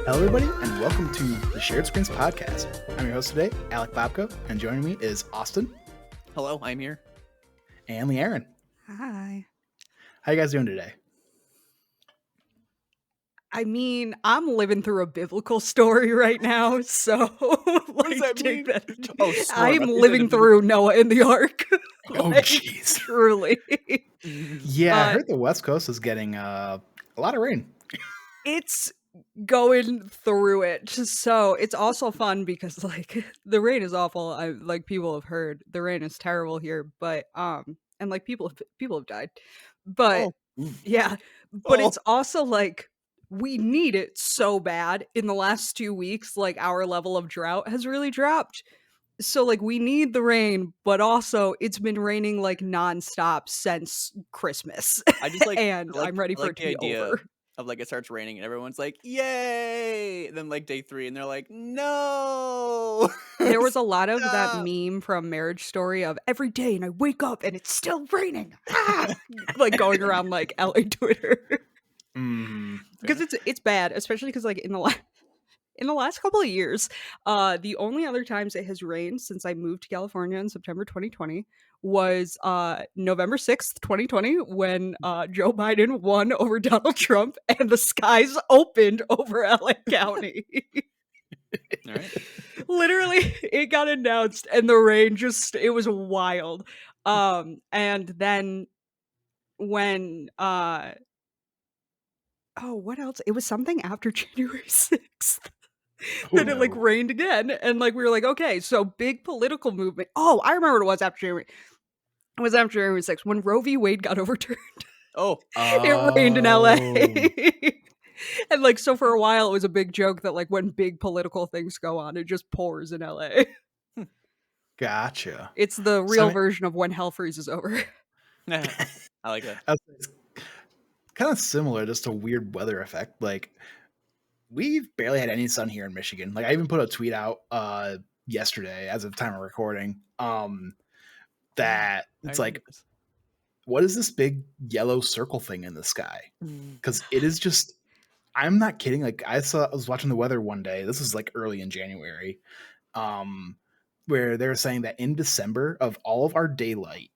Hello, everybody, and welcome to the Shared Screens Podcast. I'm your host today, Alec Babko, and joining me is Austin. Hello, I'm here. And LeighErin. Hi. How you guys doing today? I mean, I'm living through a biblical story right now, so What does that mean? Oh, storm. I'm living through Noah in the Ark. Oh, jeez. Truly. Yeah, I heard the West Coast is getting a lot of rain. It's going through it. So it's also fun because like the rain is awful. Like people have heard the rain is terrible here, but and like people have died. But yeah, but it's also like we need it so bad in the last 2 weeks. Like our level of drought has really dropped. So like we need the rain, but also it's been raining like nonstop since Christmas. I just like, and I'm ready for it to be over. Of like it starts raining and everyone's like, "Yay!" And then like day 3, and they're like, "No." There was a lot of that meme from Marriage Story of every day, and I wake up and it's still raining, like going around like LA Twitter. Because it's bad, especially because like in the last couple of years, the only other times it has rained since I moved to California in September 2020 was November 6th, 2020, when Joe Biden won over Donald Trump and the skies opened over LA County. All right. Literally, it got announced and the rain it was wild. And then when what else? It was something after January 6th. Then it like rained again, and like we were like, okay, so big political movement. Oh, I remember what it was after January. It was after January 6th when Roe v. Wade got overturned. It rained in LA. And like so for a while it was a big joke that like when big political things go on, it just pours in LA. Gotcha. It's the real version of when hell freezes over. I like that. It's kind of similar, just a weird weather effect. Like we've barely had any sun here in Michigan. Like I even put a tweet out yesterday as of the time of recording. That it's like, what is this big yellow circle thing in the sky? Because it is just, I'm not kidding. Like I was watching the weather one day. This was like early in January, where they were saying that in December of all of our daylight,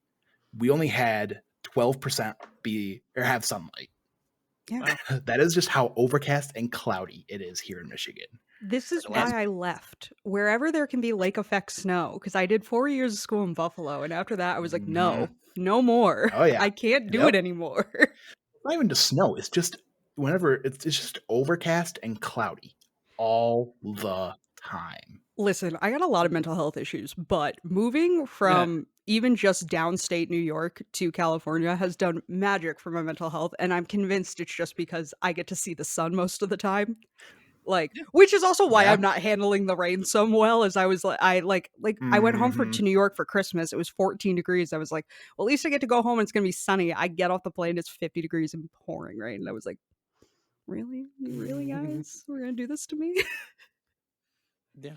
we only had 12% have sunlight. Yeah. That is just how overcast and cloudy it is here in Michigan. This is why I left. Wherever there can be lake effect snow, because I did 4 years of school in Buffalo, and after that I was like, no more. Oh yeah, I can't do it anymore. Not even just snow. It's just whenever it's just overcast and cloudy all the time. Listen, I got a lot of mental health issues, but moving from even just downstate New York to California has done magic for my mental health, and I'm convinced it's just because I get to see the sun most of the time. Like, which is also why I'm not handling the rain so well. As I was like, I went home to New York for Christmas. It was 14 degrees. I was like, well, at least I get to go home and it's gonna be sunny. I get off the plane, it's 50 degrees and pouring rain. And I was like, really, guys, we're gonna do this to me? Yeah.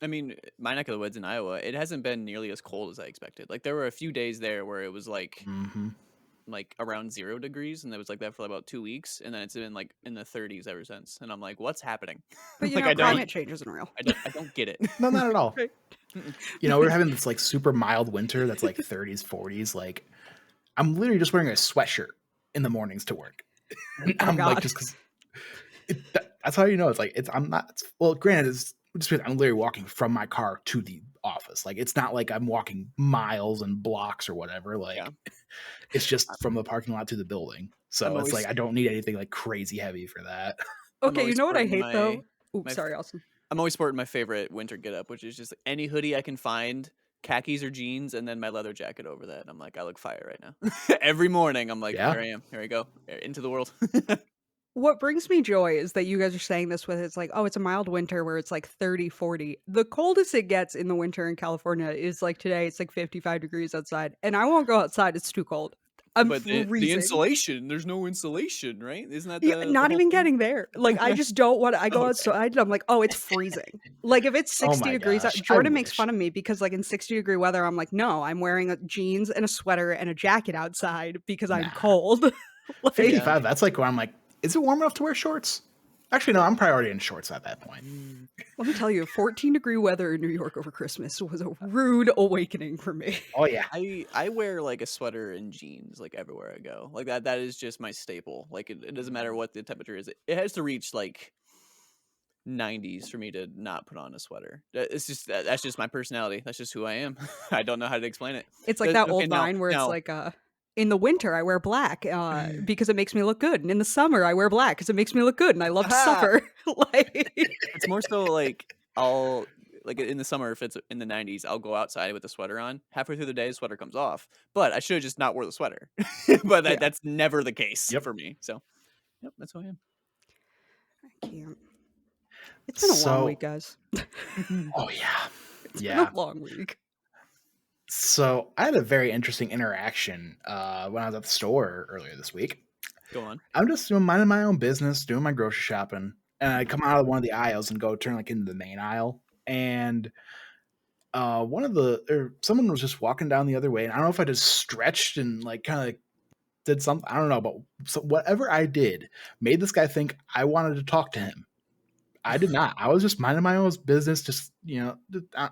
I mean, my neck of the woods in Iowa, it hasn't been nearly as cold as I expected. Like there were a few days there where it was like around 0 degrees, and it was like that for about 2 weeks, and then it's been like in the 30s ever since. And I'm like, what's happening? But you know, climate change isn't real. I don't get it. No, not at all. You know, we're having this like super mild winter that's like 30s, 40s. Like I'm literally just wearing a sweatshirt in the mornings to work. I'm like, just because that's how you know it's like I'm not. Well, granted, it's just because I'm literally walking from my car to the office. Like it's not like I'm walking miles and blocks or whatever. Like it's just from the parking lot to the building. So it's like I don't need anything like crazy heavy for that. Okay, you know what I hate though? Oops, sorry, Austin. I'm always sporting my favorite winter getup, which is just any hoodie I can find, khakis or jeans, and then my leather jacket over that. I'm like, I look fire right now. Every morning, I'm like, here I am. Here I go. Into the world. What brings me joy is that you guys are saying this with it's like, oh, it's a mild winter where it's like 30, 40. The coldest it gets in the winter in California is like today, it's like 55 degrees outside. And I won't go outside, it's too cold. But the insulation, there's no insulation, right? Isn't that not even getting there? Like I just don't want to. I go outside and I'm like, oh, it's freezing. Like if it's 60 degrees, Jordan makes fun of me because like in 60-degree weather, I'm like, no, I'm wearing jeans and a sweater and a jacket outside because I'm cold. Like, 55, that's like where I'm like, is it warm enough to wear shorts? Actually, no, I'm probably already in shorts at that point. Let me tell you, 14-degree weather in New York over Christmas was a rude awakening for me. Oh yeah. I wear like a sweater and jeans like everywhere I go. Like that is just my staple. Like it doesn't matter what the temperature is. It has to reach like 90s for me to not put on a sweater. It's just that's just my personality. That's just who I am. I don't know how to explain it. It's like that Okay, old line where it's now like, in the winter I wear black because it makes me look good, and in the summer I wear black because it makes me look good, and I love to suffer. Like it's more so like I'll like in the summer if it's in the 90s, I'll go outside with a sweater on. Halfway through the day, the sweater comes off. But I should have just not wore the sweater. But Yeah. that's never the case Yep. for me. So, yep, that's who I am. I can't. It's been a long week, guys. Oh yeah. It's been a long week. So I had a very interesting interaction when I was at the store earlier this week. Go on. I'm just minding my own business, doing my grocery shopping, and I come out of one of the aisles and go turn like into the main aisle, and someone was just walking down the other way, and I don't know if I just stretched and like kind of did something. I don't know, but whatever I did made this guy think I wanted to talk to him. I did not. I was just minding my own business. Just I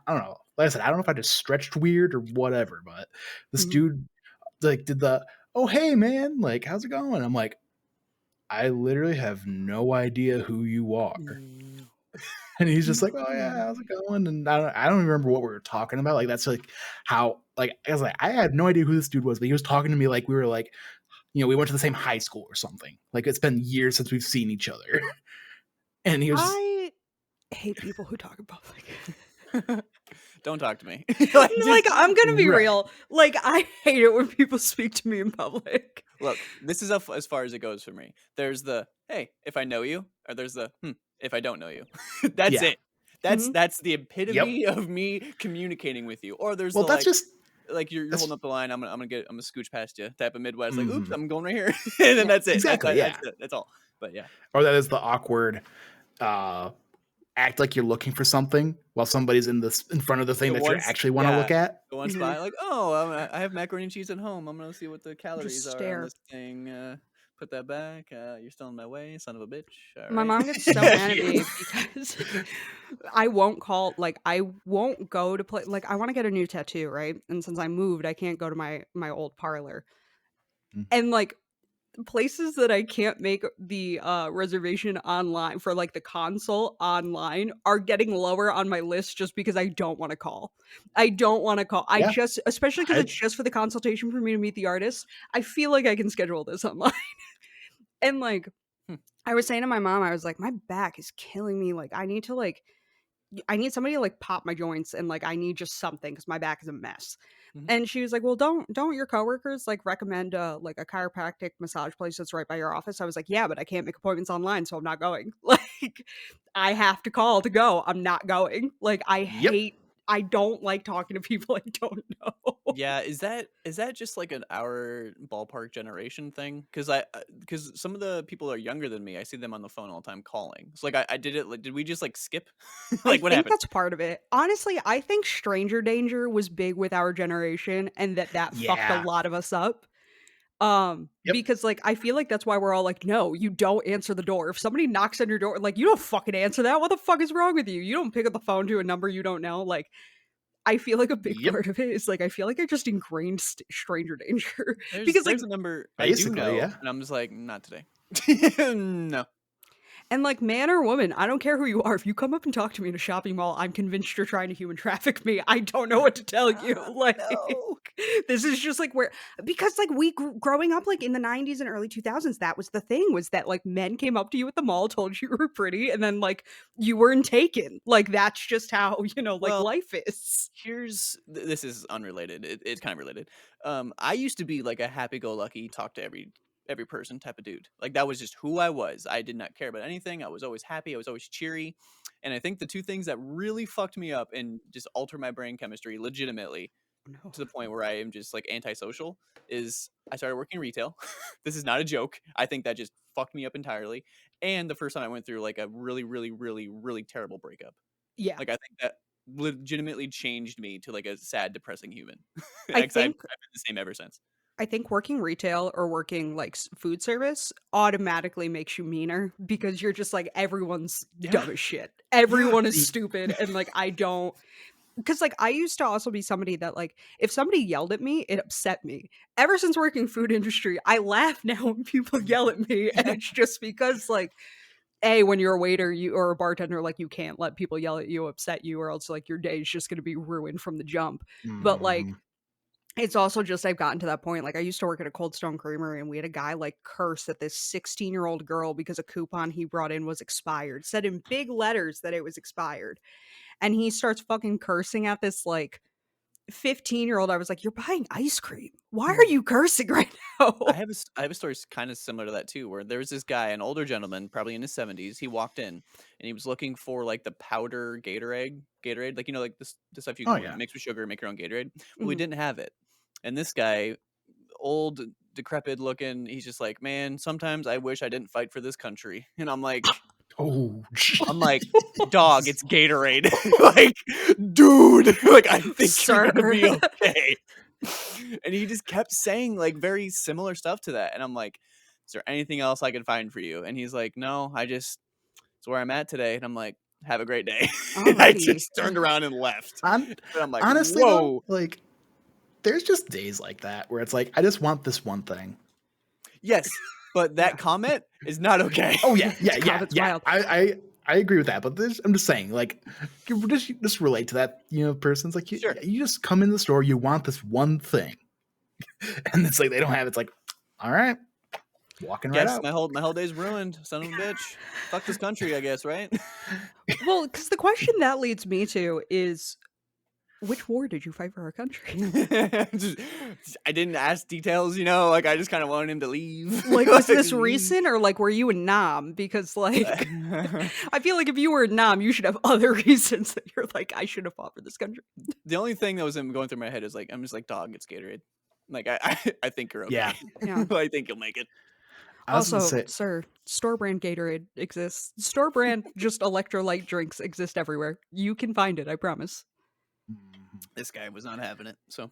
don't know. Like I said, I don't know if I just stretched weird or whatever, but this dude like did the oh hey man, like how's it going? I'm like, I literally have no idea who you are. And he's just like, oh yeah, how's it going? And I don't even remember what we were talking about. Like that's like how like I was like I had no idea who this dude was, but he was talking to me like we were like, we went to the same high school or something. Like it's been years since we've seen each other. And he was I hate people who talk in public. Don't talk to me. like I'm gonna be real. Like I hate it when people speak to me in public. Look, this is as far as it goes for me. There's the hey, if I know you, or there's the if I don't know you. That's it. That's the epitome of me communicating with you. Or there's that's just like you're holding up the line. I'm gonna scooch past you. Type of Midwest. Like, oops, I'm going right here, and then that's it. Exactly. That's all. But yeah. Or that is the awkward. Act like you're looking for something while somebody's in front of the thing that you actually want to look at. The one spot, like, oh, I have macaroni and cheese at home. I'm gonna see what the calories are on this thing. Put that back. You're still in my way, son of a bitch. My mom gets so mad at me because I won't go to play. Like, I want to get a new tattoo, right? And since I moved, I can't go to my old parlor. And like places that I can't make the reservation online for, like the consult online, are getting lower on my list just because I don't want to call. Especially because it's just for the consultation for me to meet the artist. I feel like I can schedule this online. And like I was saying to my mom, I was like, my back is killing me. Like I need somebody to like pop my joints, and like I need just something because my back is a mess. And she was like, well, don't your coworkers like recommend like a chiropractic massage place that's right by your office? I was like, yeah, but I can't make appointments online, so I'm not going. Like I have to call to go. I'm not going. Like I don't like talking to people I don't know. Yeah, is that just like our ballpark generation thing? Because some of the people are younger than me. I see them on the phone all the time calling. So like I did it. Like, did we just like skip? Like what happened? I think that's part of it. Honestly, I think stranger danger was big with our generation, and that fucked a lot of us up. Because like I feel like that's why we're all like, no, you don't answer the door. If somebody knocks on your door, like you don't fucking answer that. What the fuck is wrong with you? You don't pick up the phone to a number you don't know. Like I feel like a big part of it is like I feel like I just ingrained stranger danger. Because there's a number I do know, and I'm just like, not today. No. And like man or woman, I don't care who you are. If you come up and talk to me in a shopping mall, I'm convinced you're trying to human traffic me. I don't know what to tell you. Like this is just like because like we growing up like in the 90s and early 2000s, that was the thing, was that like men came up to you at the mall, told you were pretty, and then like you weren't taken. Like that's just how, life is. This is unrelated. It's kind of related. I used to be like a happy-go-lucky, talk to every person type of dude. Like that was just who I was. I did not care about anything. I was always happy. I was always cheery. And I think the two things that really fucked me up and just alter my brain chemistry legitimately to the point where I am just like antisocial is I started working retail. This is not a joke. I think that just fucked me up entirely. And the first time I went through like a really, really, really, really terrible breakup. Yeah. Like I think that legitimately changed me to like a sad, depressing human. I think I've been the same ever since. I think working retail or working like food service automatically makes you meaner because you're just like everyone's dumb as shit. Everyone is stupid, and like I don't. Because like I used to also be somebody that like if somebody yelled at me, it upset me. Ever since working food industry, I laugh now when people yell at me, and it's just because like when you're a waiter you or a bartender, like you can't let people yell at you, upset you, or else like your day is just going to be ruined from the jump. But like it's also just I've gotten to that point. Like I used to work at a Cold Stone Creamery, and we had a guy like curse at this 16-year-old girl because a coupon he brought in was expired. Said in big letters that it was expired. And he starts fucking cursing at this like 15-year-old. I was like, "You're buying ice cream. Why are you cursing right now?" I have a story kind of similar to that too, where there was this guy, an older gentleman, probably in his 70s. He walked in and he was looking for like the powder Gatorade, like like this stuff you can mix with sugar and make your own Gatorade. Well, we didn't have it, and this guy, old, decrepit looking, he's just like, "Man, sometimes I wish I didn't fight for this country." And I'm like, dog, it's Gatorade. Like, dude, like I think you're gonna be okay. And he just kept saying like very similar stuff to that. And I'm like, is there anything else I can find for you? And he's like, no, it's where I'm at today. And I'm like, have a great day. I just turned around and left. And I'm like, honestly, whoa. Though, like, there's just days like that where it's like, I just want this one thing. Yes, but that comment is not okay. Oh yeah. I agree with that, but I'm just saying, like, just relate to that, person's like, you just come in the store, you want this one thing, and it's like they don't have it. It's like, all right, walking right out. My whole day's ruined, son of a bitch. Fuck this country, I guess, right? Well, because the question that leads me to is, which war did you fight for our country? I didn't ask details, like I just kind of wanted him to leave. Like, was this recent, or like were you in Nam? Because like I feel like if you were in Nam, you should have other reasons that you're like, I should have fought for this country. The only thing that was going through my head is like, I'm just like, dog, it's Gatorade. Like I think you're okay. Yeah. I think you'll make it. Also, sir, store brand Gatorade exists. Store brand just electrolyte drinks exist everywhere. You can find it, I promise. This guy was not having it, so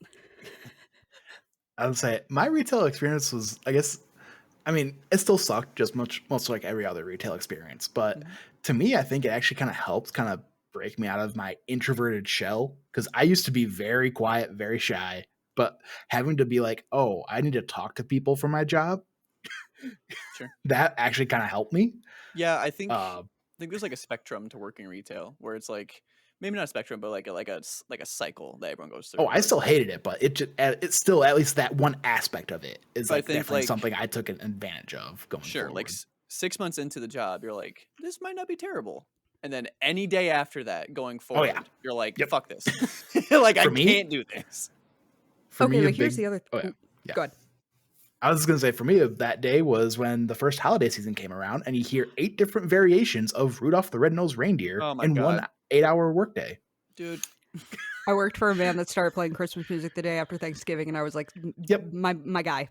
I would say my retail experience was, it still sucked, just much like every other retail experience. But to me, I think it actually kind of helped kind of break me out of my introverted shell, because I used to be very quiet, very shy, but having to be like, oh, I need to talk to people for my job. Sure. That actually kind of helped me. Yeah, I think there's like a spectrum to working retail where it's like, maybe not a spectrum, but like a cycle that everyone goes through. Oh, I still hated it, but it's still, at least that one aspect of it is like definitely something I took an advantage of going forward. Like 6 months into the job, you're like, this might not be terrible. And then any day after that going forward, you're like, fuck this. Like, I can't do this. Okay, but here's the other thing. Go ahead. I was going to say, for me, that day was when the first holiday season came around, and you hear 8 different variations of Rudolph the Red-Nosed Reindeer in one 8-hour workday. Dude. I worked for a band that started playing Christmas music the day after Thanksgiving, and I was like, "Yep, my guy,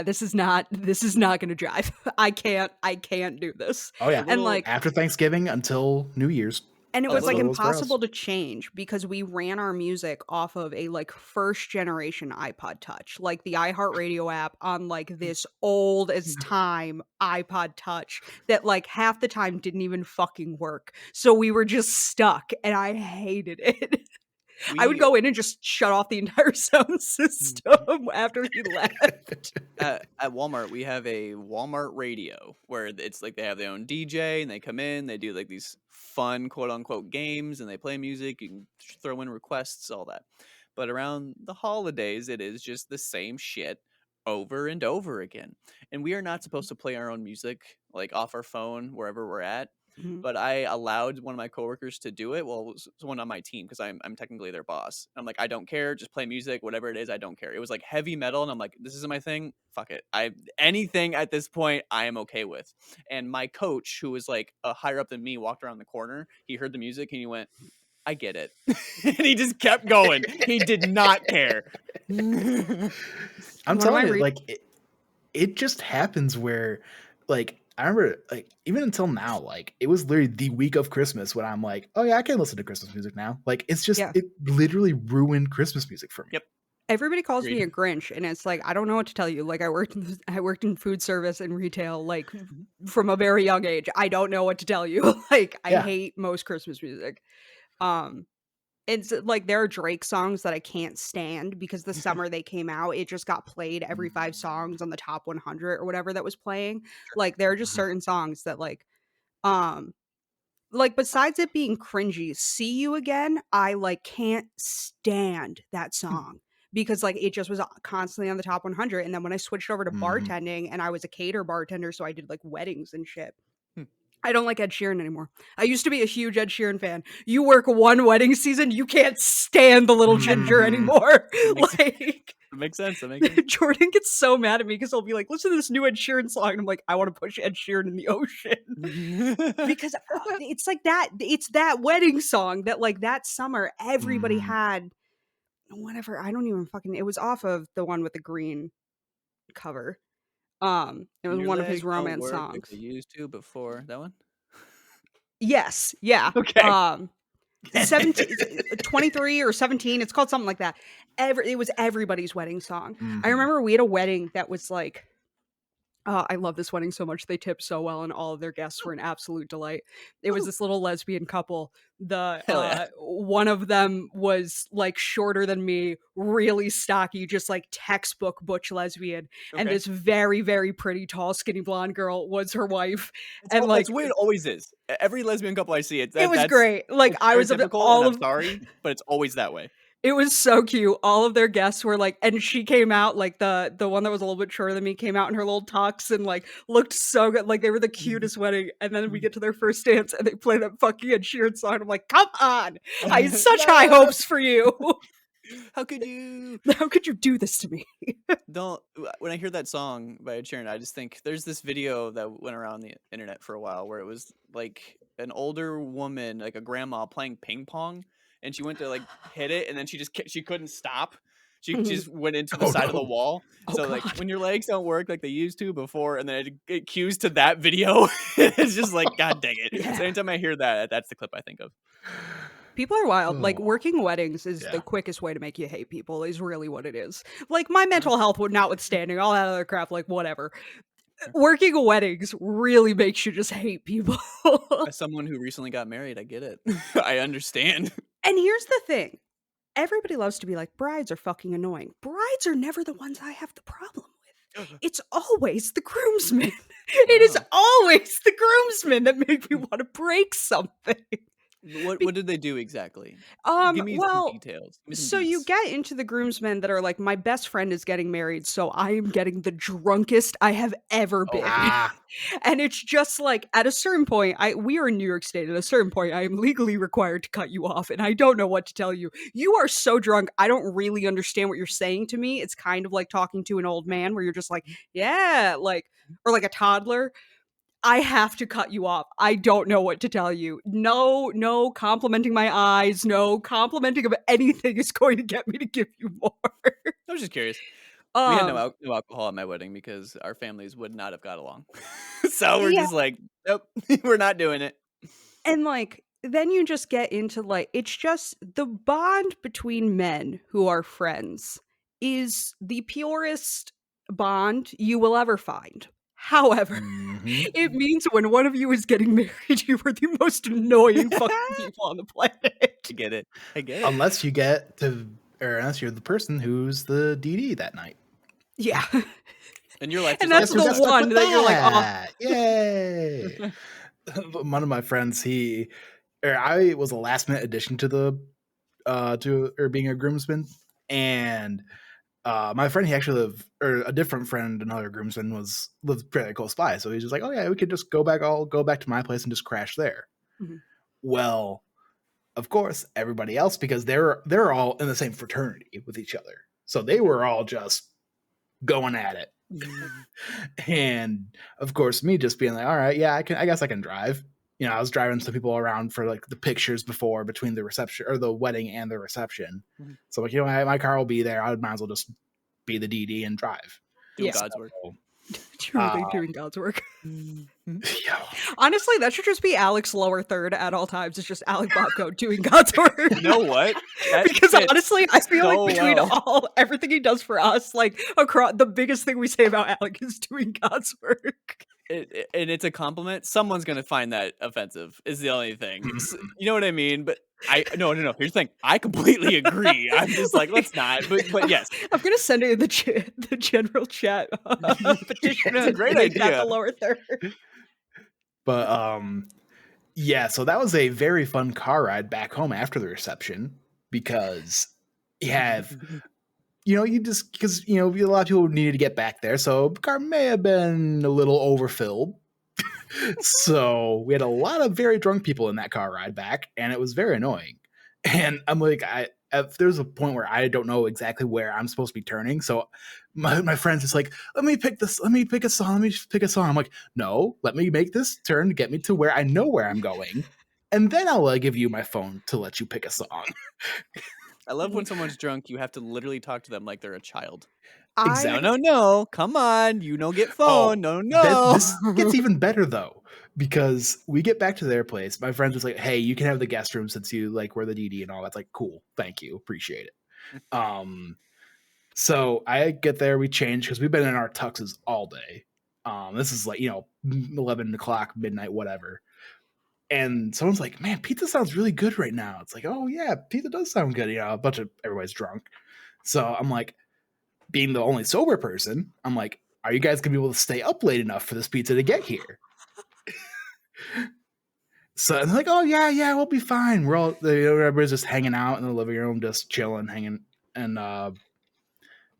this is not going to drive. I can't do this." Oh yeah, and like after Thanksgiving until New Year's. And it was like impossible to change because we ran our music off of a like first generation iPod Touch, like the iHeartRadio app on like this old as time iPod Touch that like half the time didn't even fucking work. So we were just stuck, and I hated it. I would go in and just shut off the entire sound system after he left. At Walmart, we have a Walmart radio where it's like they have their own DJ, and they come in, they do like these fun quote unquote games, and they play music. You can throw in requests, all that. But around the holidays, it is just the same shit over and over again. And we are not supposed to play our own music like off our phone wherever we're at. But I allowed one of my coworkers to do it. Well, it was one on my team because I'm technically their boss. I'm like, I don't care. Just play music, whatever it is. I don't care. It was like heavy metal, and I'm like, this isn't my thing. Fuck it. Anything at this point, I am okay with. And my coach, who was like a higher up than me, walked around the corner. He heard the music and he went, I get it. And he just kept going. He did not care. I'm telling you, like, it just happens where, like, I remember, like, even until now, like, it was literally the week of Christmas when I'm like, oh yeah, I can listen to Christmas music now. Like, it's just, it literally ruined Christmas music for me. Yep. Everybody calls me Agreed. a Grinch, and it's like I don't know what to tell you. Like I worked in food service and retail, like from a very young age. I don't know what to tell you. Like I Yeah. hate most Christmas music. It's like there are Drake songs that I can't stand because the summer they came out, it just got played every 5 songs on the top 100 or whatever that was playing. Like there are just certain songs that like besides it being cringy, "See You Again," I like can't stand that song because like it just was constantly on the top 100. And then when I switched over to bartending and I was a cater bartender, so I did like weddings and shit. I don't like Ed Sheeran anymore. I used to be a huge Ed Sheeran fan. You work one wedding season, you can't stand the little ginger anymore. That makes sense. That makes sense. Jordan gets so mad at me because he'll be like, listen to this new Ed Sheeran song. And I'm like, I want to push Ed Sheeran in the ocean. Because it's like that. It's that wedding song that like that summer everybody had whatever. I don't even fucking, it was off of the one with the green cover. It was one of his romance songs. Like they used to before that one. Yes. Yeah. Okay. 17, 23 or 17. It's called something like that. It was everybody's wedding song. I remember we had a wedding that was like, I love this wedding so much. They tipped so well, and all of their guests were an absolute delight. It was this little lesbian couple. One of them was like shorter than me, really stocky, just like textbook butch lesbian, and this very, very pretty, tall, skinny blonde girl was her wife. And like that's the way it always is. Every lesbian couple I see, it was great. Like I was all of sorry, but it's always that way. It was so cute. All of their guests were like, and she came out like the one that was a little bit shorter than me came out in her little tux and like looked so good. Like they were the cutest wedding. And then we get to their first dance and they play that fucking Ed Sheeran song. I'm like, come on! I had such high hopes for you. How could you? How could you do this to me? When I hear that song by Ed Sheeran, I just think there's this video that went around the internet for a while where it was like an older woman, like a grandma, playing ping pong. And she went to like hit it, and then she couldn't stop. She just went into the side of the wall. So like when your legs don't work like they used to before, and then it cues to that video, it's just like God dang it. So anytime I hear that, that's the clip I think of. People are wild. Like working weddings is the quickest way to make you hate people. Is really what it is. Like my mental health notwithstanding, all that other crap. Like whatever. Working weddings really makes you just hate people. As someone who recently got married, I get it. I understand. And here's the thing. Everybody loves to be like, brides are fucking annoying. Brides are never the ones I have the problem with. It's always the groomsmen. It is always the groomsmen that make me want to break something. What did they do exactly? Give me some details. So you get into the groomsmen that are like, my best friend is getting married, so I am getting the drunkest I have ever been. And it's just like, at a certain point, we are in New York State. At a certain point, I am legally required to cut you off, and I don't know what to tell you. You are so drunk, I don't really understand what you're saying to me. It's kind of like talking to an old man where you're just like, yeah, like, or like a toddler. I have to cut you off. I don't know what to tell you. No complimenting my eyes, no complimenting of anything is going to get me to give you more. I was just curious. We had no alcohol at my wedding because our families would not have got along. So we're just like, nope, we're not doing it. And like, then you just get into like, it's just the bond between men who are friends is the purest bond you will ever find. However, it means when one of you is getting married, you are the most annoying fucking people on the planet. I get it. Unless you're the person who's the DD that night. Yeah. And your life and that's the one that you're like, oh. Yay. One of my friends, I was a last minute addition to being a groomsman. And my friend, he actually a different friend, another groomsman, lived pretty close by. So he's just like, oh yeah, we could just go back to my place and just crash there. Well, of course, everybody else, because they're all in the same fraternity with each other. So they were all just going at it. And of course, me just being like, all right, yeah, I guess I can drive. You know, I was driving some people around for like the pictures between the reception or the wedding and the reception. So like, you know, my car will be there. I might as well just be the DD and drive. Do God's work. Truly doing God's work. Yeah. Honestly, that should just be Alec's lower third at all times. It's just Alec Bobko doing God's work. You know what? That Because fits honestly, I feel so like between well. everything he does for us, like across the biggest thing we say about Alec is doing God's work. And it's a compliment. Someone's gonna find that offensive. Is the only thing. Mhm. You know what I mean? But no. Here's the thing. I completely agree. I'm just like, let's not. But yes, I'm gonna send it in the general chat petition. It's a great make that idea. the lower third. But yeah, so that was a very fun car ride back home after the reception because you have, you just because a lot of people needed to get back there, so the car may have been a little overfilled. So we had a lot of very drunk people in that car ride back, and it was very annoying. And I'm like, there's a point where I don't know exactly where I'm supposed to be turning. So my friend's just like, let me pick a song. I'm like, no, let me make this turn to get me to where I know where I'm going. And then I'll give you my phone to let you pick a song. I love when someone's drunk, you have to literally talk to them like they're a child. Exactly. No, come on, get phone. No. This gets even better though, because we get back to their place. My friend was like, hey, you can have the guest room since you like were the DD and all. That's like, cool, thank you, appreciate it. So I get there, we change because we've been in our tuxes all day. This is like 11 o'clock, midnight, whatever. And someone's like, man, pizza sounds really good right now. It's like, oh yeah, pizza does sound good. A bunch of everybody's drunk. So I'm like, being the only sober person, I'm like, are you guys gonna be able to stay up late enough for this pizza to get here? So I'm like, oh yeah, we'll be fine. We're all everybody's just hanging out in the living room, just chilling, hanging and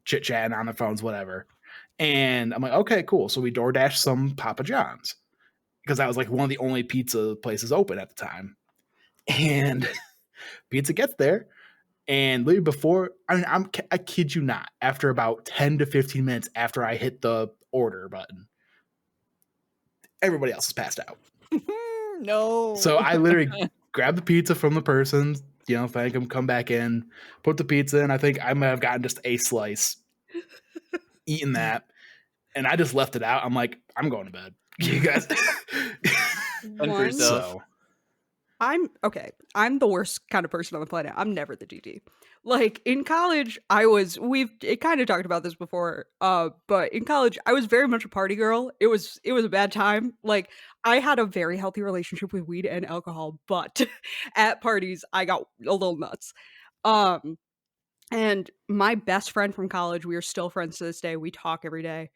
chit chatting on their phones, whatever. And I'm like, okay, cool. So we DoorDash some Papa John's because that was like one of the only pizza places open at the time. And pizza gets there. And literally before, I kid you not, after about 10 to 15 minutes after I hit the order button, everybody else is passed out. No. So I literally grabbed the pizza from the person, thank him, come back in, put the pizza in. I think I might have gotten just a slice, eaten that, and I just left it out. I'm like, I'm going to bed. You guys. And for yourself. So. I'm the worst kind of person on the planet. I'm never the DD. Like in college, we've kind of talked about this before. But in college, I was very much a party girl. It was a bad time. Like I had a very healthy relationship with weed and alcohol, but at parties, I got a little nuts. And my best friend from college, we are still friends to this day. We talk every day.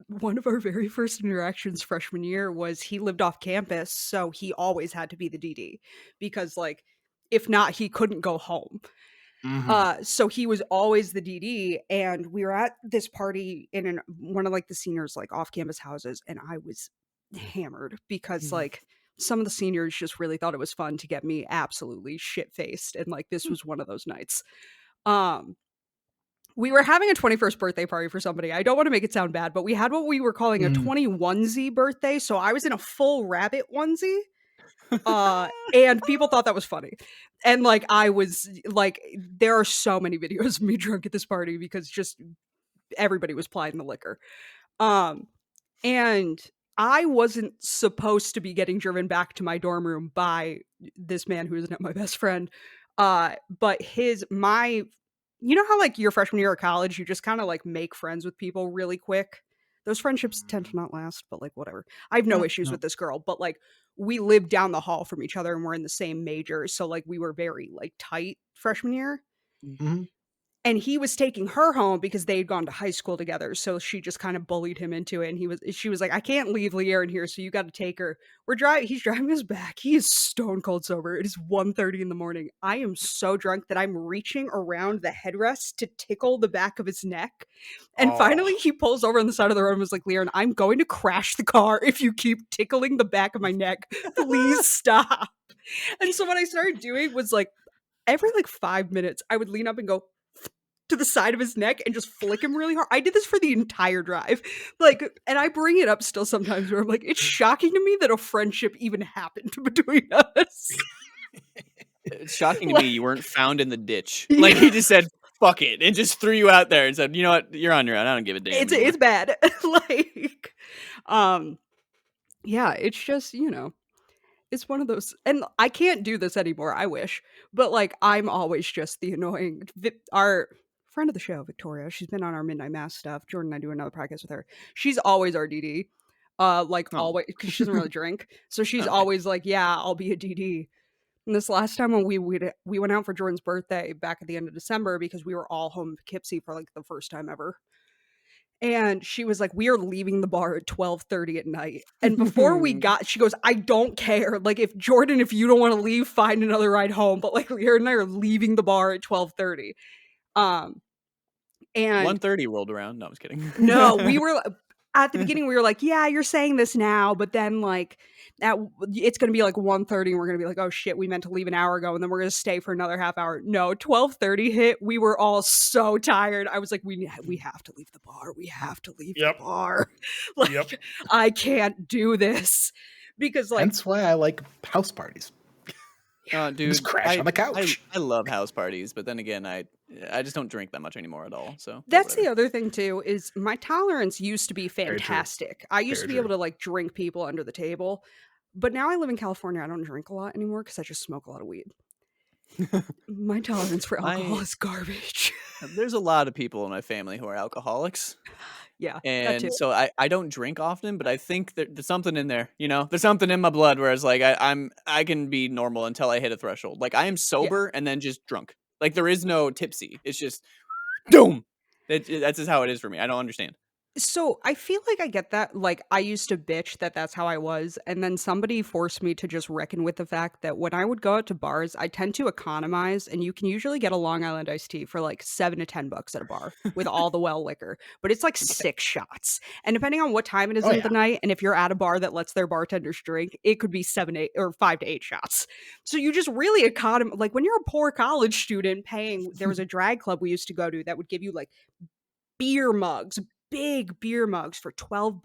One of our very first interactions freshman year was he lived off campus, so he always had to be the DD because like if not he couldn't go home. So he was always the DD, and we were at this party in one of like the seniors like off-campus houses, and I was hammered because like some of the seniors just really thought it was fun to get me absolutely shit-faced, and like this was one of those nights. We were having a 21st birthday party for somebody. I don't want to make it sound bad, but we had what we were calling a 21-zy birthday. So I was in a full rabbit onesie. And people thought that was funny. And like, I was like, there are so many videos of me drunk at this party because just everybody was plying the liquor. And I wasn't supposed to be getting driven back to my dorm room by this man who is not my best friend. But you know how like your freshman year of college, you just kind of like make friends with people really quick. Those friendships tend to not last, but like whatever. I have no issues with this girl, but like we lived down the hall from each other and we're in the same major. So like we were very like tight freshman year. And he was taking her home because they had gone to high school together. So she just kind of bullied him into it. And she was like, I can't leave LeighErin here, so you got to take her. He's driving us back. He is stone cold sober. It is 1:30 in the morning. I am so drunk that I'm reaching around the headrest to tickle the back of his neck. And finally he pulls over on the side of the road and was like, LeighErin, I'm going to crash the car if you keep tickling the back of my neck. Please stop. And so what I started doing was like, every like 5 minutes, I would lean up and go to the side of his neck and just flick him really hard. I did this for the entire drive. Like, and I bring it up still sometimes where I'm like, it's shocking to me that a friendship even happened between us. It's shocking to me you weren't found in the ditch. Like he just said, fuck it, and just threw you out there and said, you know what, you're on your own. I don't give a damn. It's bad. Like, yeah, it's just, it's one of those, and I can't do this anymore. I wish, but like, I'm always just the annoying. Our friend of the show, Victoria, she's been on our Midnight Mass stuff. Jordan and I do another podcast with her. She's always our DD. Always, because she doesn't really drink, so she's always like, "Yeah, I'll be a DD." And this last time when we went out for Jordan's birthday back at the end of December because we were all home in Poughkeepsie for like the first time ever. And she was like, we are leaving the bar at 12:30 at night. And before we got, she goes, I don't care. Like, if you don't want to leave, find another ride home. But like, LeighErin and I are leaving the bar at 12:30. And 1:30 rolled around. No, I was kidding. No, we were at the beginning. We were like, yeah, you're saying this now, but then like it's going to be like 1:30 and we're going to be like, oh shit, we meant to leave an hour ago and then we're going to stay for another half hour. No, 12:30 hit. We were all so tired. I was like, we have to leave the bar. We have to leave the bar. Like, I can't do this because like, that's why I like house parties. Dude, just crash on the couch. I love house parties, but then again, I just don't drink that much anymore at all. So that's the other thing too, is my tolerance used to be fantastic. I used to be able to like drink people under the table, but now I live in California. I don't drink a lot anymore because I just smoke a lot of weed. My tolerance for alcohol is garbage. There's a lot of people in my family who are alcoholics. Yeah, and so I don't drink often, but I think there's something in there, there's something in my blood where it's like I can be normal until I hit a threshold. Like I am sober and then just drunk. Like there is no tipsy. It's just boom. That's just how it is for me. I don't understand. So I feel like I get that. Like I used to bitch that that's how I was. And then somebody forced me to just reckon with the fact that when I would go out to bars, I tend to economize, and you can usually get a Long Island iced tea for like $7 to $10 at a bar with all the well liquor, but it's like 6 shots. And depending on what time it is of the night, and if you're at a bar that lets their bartenders drink, it could be 5 to 8 shots. So you just really economize. Like when you're a poor college student paying, there was a drag club we used to go to that would give you like beer mugs, big beer mugs for $12,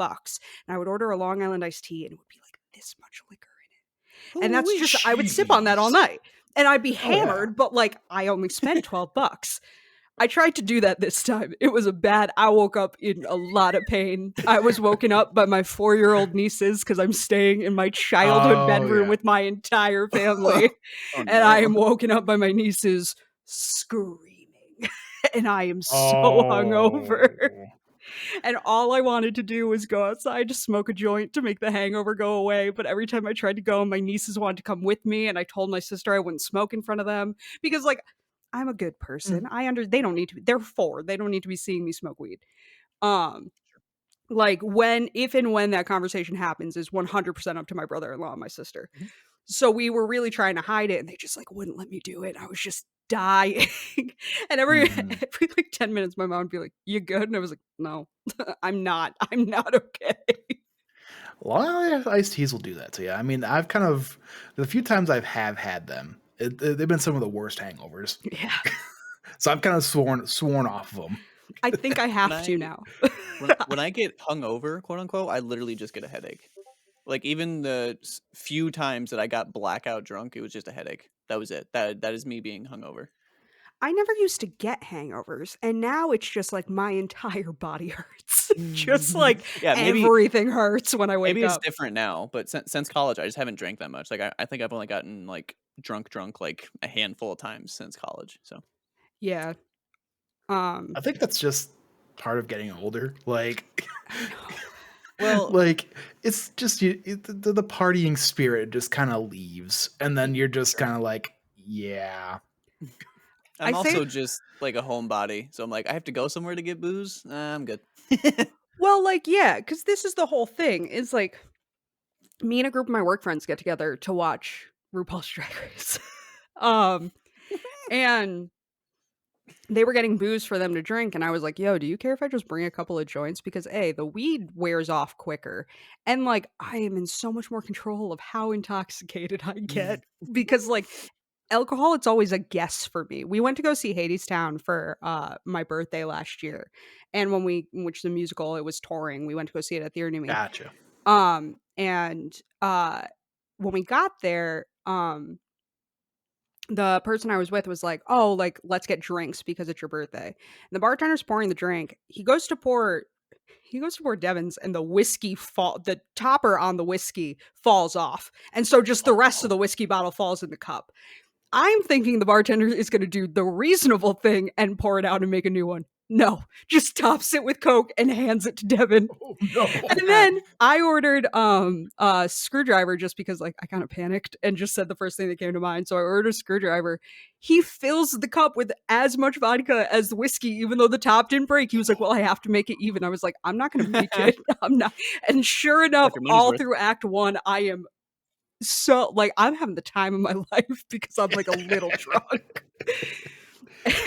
and I would order a Long Island iced tea and it would be like this much liquor in it. And that's just, I would sip on that all night and I'd be hammered, but like I only spent $12. I tried to do that this time. It was I woke up in a lot of pain. I was woken up by my 4-year-old nieces because I'm staying in my childhood bedroom with my entire family. And I am woken up by my nieces screaming. And I am so hungover. And all I wanted to do was go outside to smoke a joint to make the hangover go away. But every time I tried to go, my nieces wanted to come with me. And I told my sister I wouldn't smoke in front of them because, like, I'm a good person. They don't need to. They're 4. They don't need to be seeing me smoke weed. Like if and when that conversation happens is 100% up to my brother-in-law and my sister. So we were really trying to hide it, and they just like wouldn't let me do it. I was just dying. And every like 10 minutes my mom would be like, you good? And I was like, no. I'm not okay. Well, iced teas will do that to you. I mean, I've kind of the few times I've had them, they've been some of the worst hangovers. Yeah. So I've kind of sworn off of them. I think I have to now. when I get hungover, quote unquote, I literally just get a headache. Like even the few times that I got blackout drunk, it was just a headache. That was it. That is me being hungover. I never used to get hangovers, and now it's just like my entire body hurts. Just like everything hurts when I wake up. Maybe it's different now, but since college, I just haven't drank that much. Like I think I've only gotten like drunk like a handful of times since college. So yeah, I think that's just part of getting older. Like, well, like it's just the partying spirit just kind of leaves, and then you're just kind of like, yeah. I'm also just like a homebody, so I'm like, I have to go somewhere to get booze. I'm good. Well, like, yeah, because this is the whole thing. Is like, me and a group of my work friends get together to watch RuPaul's Drag Race, and they were getting booze for them to drink, and I was like, yo, do you care if I just bring a couple of joints? Because A, the weed wears off quicker, and like, I am in so much more control of how intoxicated I get because like. Alcohol, it's always a guess for me. We went to go see Hadestown for my birthday last year, and which the musical, it was touring. We went to go see it at the Ernie. Gotcha. And when we got there, the person I was with was like, "Oh, like let's get drinks because it's your birthday." And the bartender's pouring the drink. He goes to pour Devon's, and the topper on the whiskey falls off. And so just the rest of the whiskey bottle falls in the cup. I'm thinking the bartender is going to do the reasonable thing and pour it out and make a new one. No, just tops it with Coke and hands it to Devon. Oh, no. And then I ordered a screwdriver just because like I kind of panicked and just said the first thing that came to mind. So I ordered a screwdriver. He fills the cup with as much vodka as the whiskey, even though the top didn't break. He was like, "Well, I have to make it even." I was like, "I'm not going to make it. I'm not." And sure enough, all through Act 1, I am so like I'm having the time of my life because I'm like a little drunk.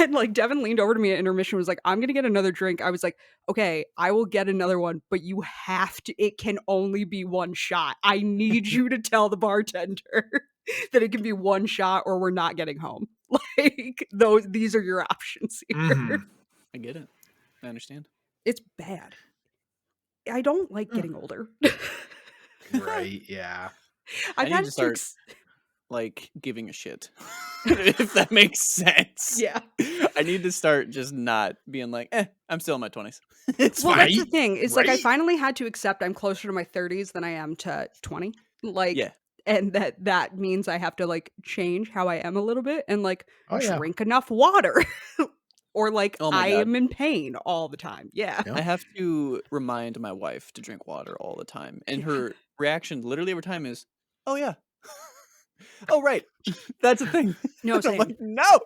And like Devon leaned over to me at intermission and was like, "I'm gonna get another drink." I was like, "Okay, I will get another one, but you have to, it can only be one shot. I need you to tell the bartender that it can be one shot or we're not getting home." Like these are your options here. Mm-hmm. I get it. I understand. It's bad. I don't like getting older. Right, yeah. I need to start like giving a shit. If that makes sense. Yeah. I need to start just not being like, I'm still in my 20s. It's fine. That's the thing. It's like I finally had to accept I'm closer to my 30s than I am to 20. Like, yeah. And that means I have to like change how I am a little bit and like drink enough water. Or like I am in pain all the time. Yeah. I have to remind my wife to drink water all the time. And her reaction literally every time is, "Oh yeah." Oh right. That's a thing. No, I'm like, no.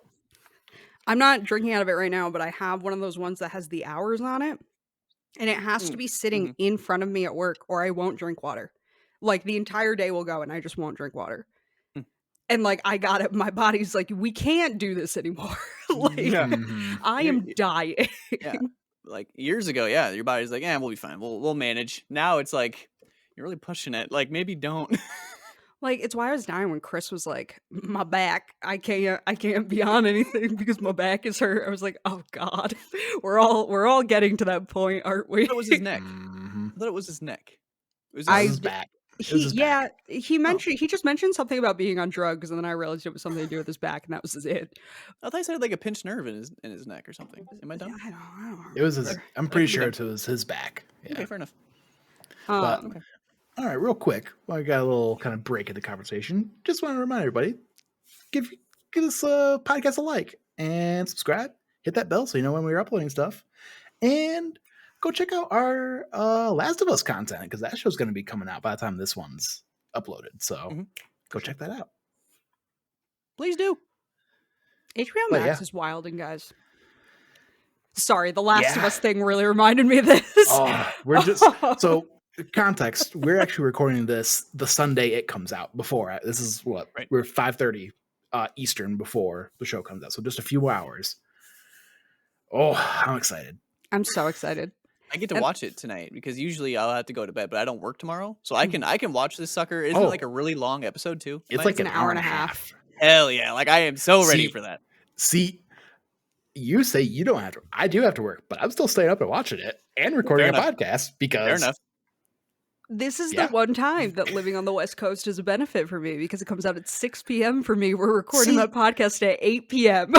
I'm not drinking out of it right now, but I have one of those ones that has the hours on it. And it has to be sitting in front of me at work or I won't drink water. Like the entire day will go and I just won't drink water. And like I got it, my body's like, we can't do this anymore. Like I am dying. Yeah. Like years ago, your body's like, we'll be fine. We'll manage. Now it's like you're really pushing it. Like maybe don't. Like it's why I was dying when Chris was like, "My back, I can't be on anything because my back is hurt." I was like, "Oh God, we're all getting to that point, aren't we?" I thought it was his neck. I thought it was his neck. It was his back. He mentioned he just mentioned something about being on drugs, and then I realized it was something to do with his back, and that was it. I thought he said like a pinched nerve in his neck or something. Am I dumb? I don't it was his. I'm pretty sure it was his back. Yeah. Okay, fair enough. But, all right, real quick, while I got a little kind of break in the conversation, just want to remind everybody, give this podcast a like and subscribe. Hit that bell so you know when we're uploading stuff, and go check out our Last of Us content because that show's going to be coming out by the time this one's uploaded. So go check that out. Please do. HBO Max is wilding, guys. Sorry, the Last of Us thing really reminded me of this. We're just so context. We're actually recording this the Sunday it comes out. Before this is what we're 5:30 Eastern before the show comes out. So just a few hours. Oh, I'm excited. I'm so excited. I get to watch it tonight because usually I'll have to go to bed, but I don't work tomorrow, so I can watch this sucker. Isn't it like a really long episode too? It's like an hour and a half. Hell yeah! Like I am so ready for that. See, you say you don't have to. I do have to work, but I'm still staying up and watching it and recording a podcast because. Fair enough. This is the one time that living on the West Coast is a benefit for me because it comes out at 6 p.m. for me. We're recording that podcast at 8 p.m.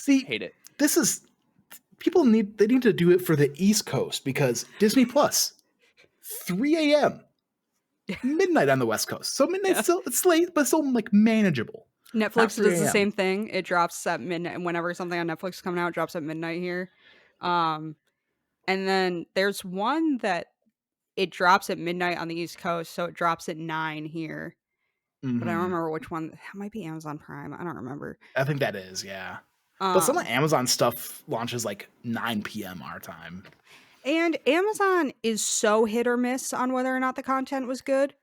Hate it. This is people need to do it for the East Coast because Disney Plus, 3 a.m. midnight on the West Coast. So midnight still it's late, but still like manageable. Netflix does the same thing. It drops at midnight. Whenever something on Netflix is coming out, it drops at midnight here. And then there's one that it drops at midnight on the East Coast, so it drops at 9 here. But I don't remember which one. That might be Amazon Prime. I don't remember. I think that is, yeah. But some of Amazon stuff launches like 9 p.m. our time. And Amazon is so hit or miss on whether or not the content was good.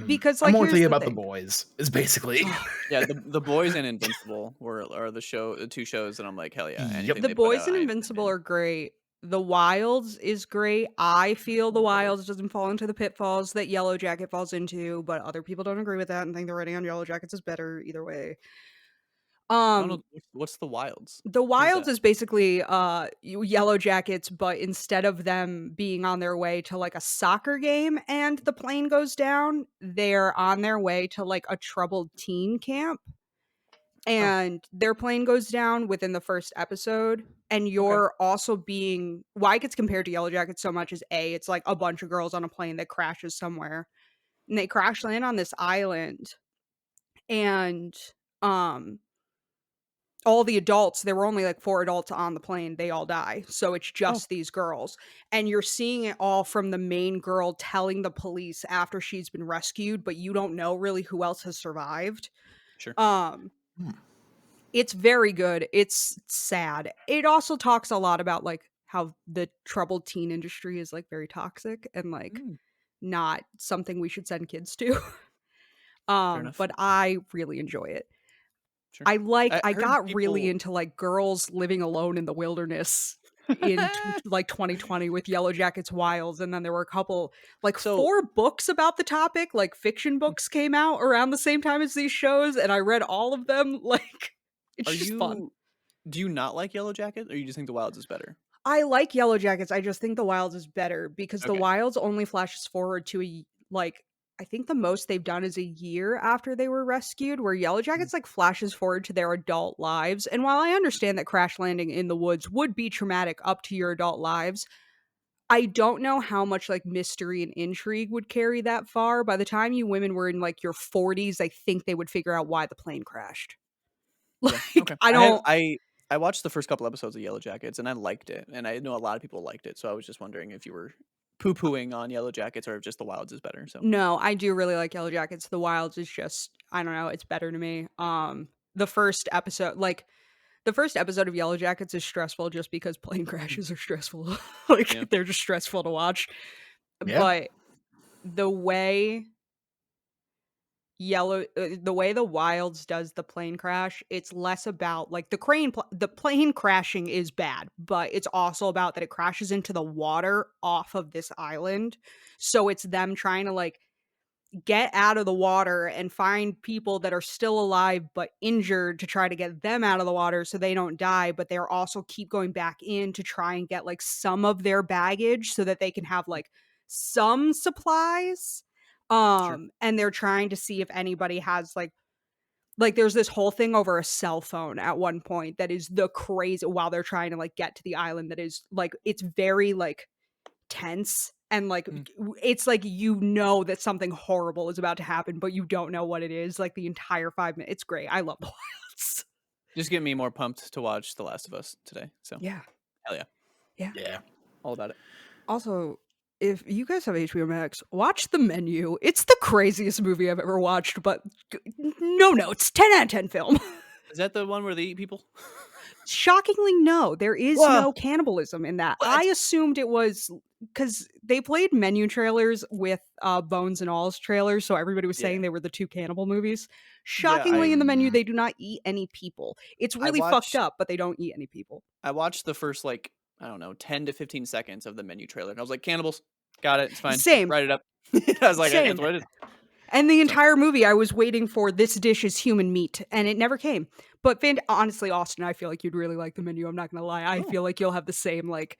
Because like I'm more thinking about The Boys is basically. Yeah, the Boys and Invincible are the two shows that I'm like, hell yeah. Yep. The Boys and Invincible are great. The Wilds is great. I feel The Wilds doesn't fall into the pitfalls that Yellow Jacket falls into, but other people don't agree with that and think the writing on Yellow Jackets is better either way. What's The Wilds? The Wilds is basically Yellow Jackets, but instead of them being on their way to like a soccer game and the plane goes down, they're on their way to like a troubled teen camp. and their plane goes down within the first episode, and you're also being why it gets compared to Yellow Jackets so much is it's like a bunch of girls on a plane that crashes somewhere, and they crash land on this island, and all the adults, there were only like 4 adults on the plane, they all die. So it's just these girls. And you're seeing it all from the main girl telling the police after she's been rescued, but you don't know really who else has survived. Sure. It's very good. It's sad. It also talks a lot about like how the troubled teen industry is like very toxic and like not something we should send kids to. But I really enjoy it. Sure. I got really into like girls living alone in the wilderness in like 2020 with Yellow Jackets Wilds, and then there were a couple like 4 books about the topic, like fiction books came out around the same time as these shows, and I read all of them. Like it's just fun. Do you not like Yellow Jackets, or you just think the Wilds is better? I like Yellow Jackets. I just think the Wilds is better because the Wilds only flashes forward to I think the most they've done is a year after they were rescued, where Yellow Jackets like flashes forward to their adult lives. And while I understand that crash landing in the woods would be traumatic up to your adult lives, I don't know how much like mystery and intrigue would carry that far. By the time you women were in like your 40s, I think they would figure out why the plane crashed. Like I watched the first couple episodes of Yellow Jackets and I liked it, and I know a lot of people liked it, so I was just wondering if you were poo-pooing on Yellow Jackets or if just the Wilds is better. So no, I do really like Yellow Jackets. The Wilds is just, I don't know, it's better to me. The first episode of Yellow Jackets is stressful just because plane crashes are stressful. They're just stressful to watch. But the way the Wilds does the plane crash, it's less about like the plane crashing is bad, but it's also about that it crashes into the water off of this island. So it's them trying to like get out of the water and find people that are still alive but injured to try to get them out of the water so they don't die, but they're also keep going back in to try and get like some of their baggage so that they can have like some supplies. And they're trying to see if anybody has like there's this whole thing over a cell phone at one point that is the crazy while they're trying to like get to the island, that is like it's very like tense and like it's like that something horrible is about to happen, but you don't know what it is like the entire 5 minutes. It's great. I love the Wilds. Just get me more pumped to watch The Last of Us today. So yeah, hell yeah, all about it. Also, if you guys have HBO Max, watch The Menu. It's the craziest movie I've ever watched, but no notes. 10 out of 10 film. Is that the one where they eat people? Shockingly, no. There is no cannibalism in that. What? I assumed it was because they played Menu trailers with Bones and All's trailers, so everybody was saying they were the 2 cannibal movies. Shockingly, in The Menu, they do not eat any people. It's really fucked up, but they don't eat any people. I watched the first, like, I don't know, 10 to 15 seconds of the Menu trailer, and I was like, cannibals. Got it. It's fine. Same. Write it up. I was like, that's what it is. And the entire movie, I was waiting for this dish is human meat, and it never came. But honestly, Austin, I feel like you'd really like The Menu. I'm not going to lie. I feel like you'll have the same, like,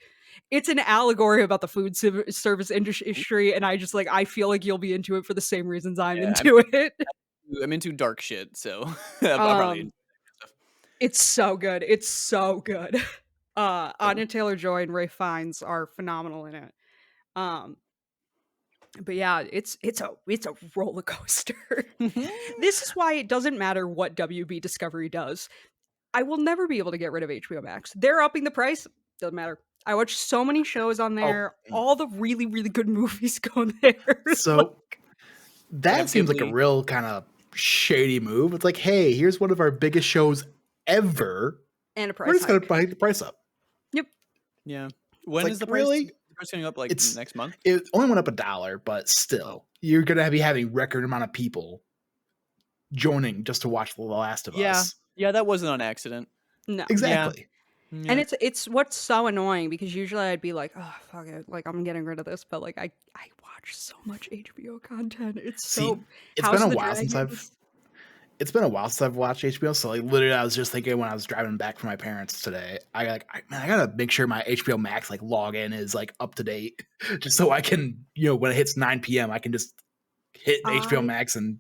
it's an allegory about the food service industry, and I feel like you'll be into it for the same reasons I'm into it. I'm into dark shit, so I'm probably into stuff. It's so good. It's so good. Anya Taylor-Joy and Ralph Fiennes are phenomenal in it. But yeah, it's a roller coaster. This is why it doesn't matter what WB Discovery does. I will never be able to get rid of HBO Max. They're upping the price. Doesn't matter. I watch so many shows on there. All the really, really good movies go there. So that seems like a real kind of shady move. It's like, hey, here's one of our biggest shows ever. And a price. We're just going to hike the price up. Yep. Yeah. When is the price? Really? It's going up like next month? It only went up $1, but still, you're going to be having record amount of people joining just to watch The Last of Us. Yeah, that wasn't on accident. No. Exactly. Yeah. And it's what's so annoying because usually I'd be like, oh, fuck it. Like, I'm getting rid of this. But like, I watch so much HBO content. It's been a while since I've watched HBO. So like literally I was just thinking when I was driving back from my parents today, I gotta make sure my HBO Max like login is like up to date just so I can, when it hits 9 p.m. I can just hit HBO Max and